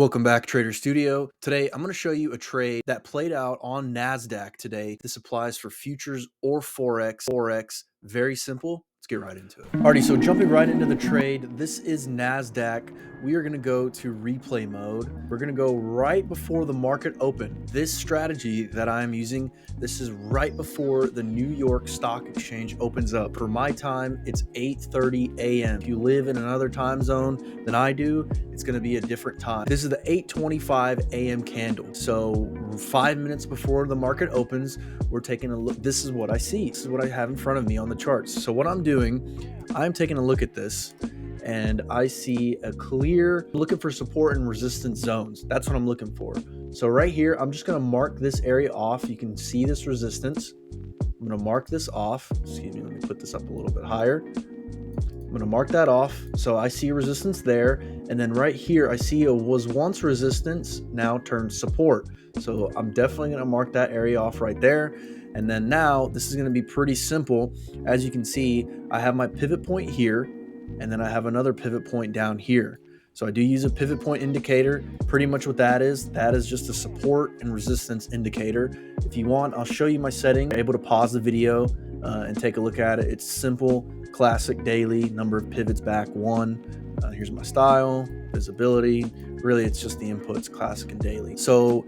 Welcome back, Trader Studio. Today, I'm going to show you a trade that played out on NASDAQ today. This applies for futures or Forex. Very simple. Let's get right into it. Alrighty, so jumping right into the trade, this is NASDAQ. We are going to go to replay mode. We're going to go right before the market opened. This strategy that I'm using, this is right before the New York Stock Exchange opens up. For my time, it's 8:30 a.m. If you live in another time zone than I do, it's going to be a different time. This is the 8:25 a.m. candle. So 5 minutes before the market opens, we're taking a look. This is what I see. This is what I have in front of me on the charts. So what I'm doing, I'm taking a look at this and I see a clear, looking for support and resistance zones. That's what I'm looking for. So right here, I'm just going to mark this area off. You can see this resistance. I'm going to mark this off. Excuse me, let me put this up a little bit higher. I'm going to mark that off. So I see resistance there. And then right here, I see it was once resistance, now turned support. So I'm definitely going to mark that area off right there. And then now this is going to be pretty simple. As you can see, I have my pivot point here, and then I have another pivot point down here. So I do use a pivot point indicator. Pretty much what that is just a support and resistance indicator. If you want, I'll show you my setting. You're able to pause the video and take a look at it. It's simple, classic daily, number of pivots back, 1. Here's my style, visibility. Really, it's just the inputs, classic and daily. So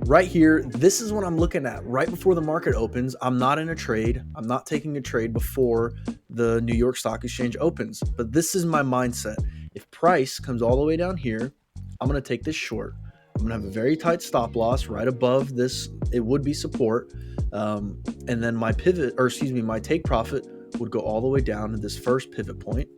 right here, this is what I'm looking at right before the market opens. I'm not in a trade. I'm not taking a trade before the New York Stock Exchange opens. But this is my mindset. If price comes all the way down here, I'm going to take this short. I'm going to have a very tight stop loss right above this. It would be support. And then my my take profit would go all the way down to this first pivot point.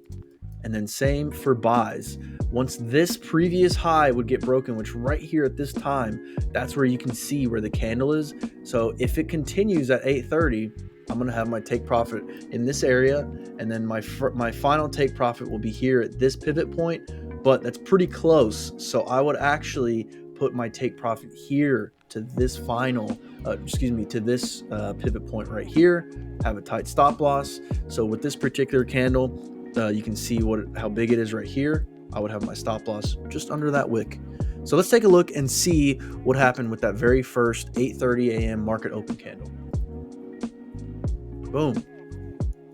And then same for buys. Once this previous high would get broken, which right here at this time, that's where you can see where the candle is. So if it continues at 8:30, I'm going to have my take profit in this area. And then my final take profit will be here at this pivot point, but that's pretty close. So I would actually put my take profit here to this pivot point right here, have a tight stop loss. So with this particular candle, you can see how big it is right here. I would have my stop loss just under that wick. So let's take a look and see what happened with that very first 8:30 a.m. market open candle. Boom.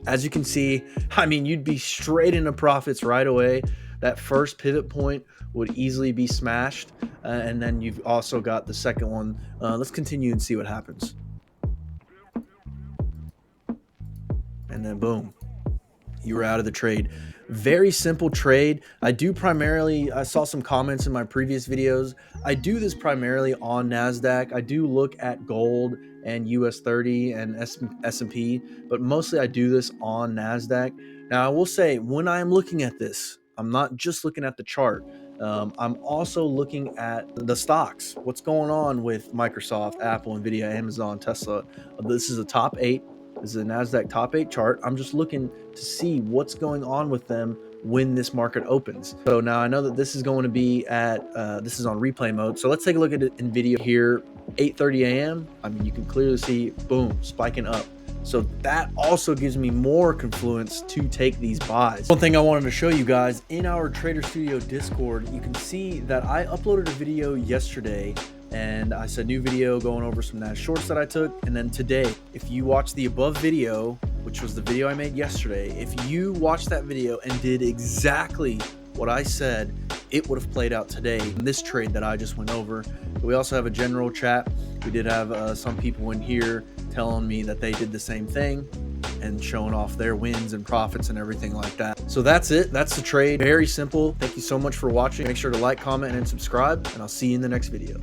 As you can see, I mean, you'd be straight into profits right away. That first pivot point would easily be smashed. And then you've also got the second one. Let's continue and see what happens. And then boom, you were out of the trade. Very simple trade. I saw some comments in my previous videos. I do this primarily on NASDAQ. I do look at gold and US 30 and S&P, but mostly I do this on NASDAQ. Now I will say, when I'm looking at this, I'm not just looking at the chart. I'm also looking at the stocks. What's going on with Microsoft, Apple, Nvidia, Amazon, Tesla. This is a top 8. This is a NASDAQ top 8 chart. I'm just looking to see what's going on with them when this market opens. So now I know that this is going to be this is on replay mode. So let's take a look at NVIDIA here, 8:30 a.m. I mean, you can clearly see, boom, spiking up. So that also gives me more confluence to take these buys. One thing I wanted to show you guys, in our Trader Studio Discord, you can see that I uploaded a video yesterday and I said new video going over some NAS shorts that I took. And then today, if you watch the above video, which was the video I made yesterday, if you watched that video and did exactly what I said, it would have played out today in this trade that I just went over. We also have a general chat. We did have some people in here telling me that they did the same thing and showing off their wins and profits and everything like that. So that's it. That's the trade. Very simple. Thank you so much for watching. Make sure to like, comment, and subscribe, and I'll see you in the next video.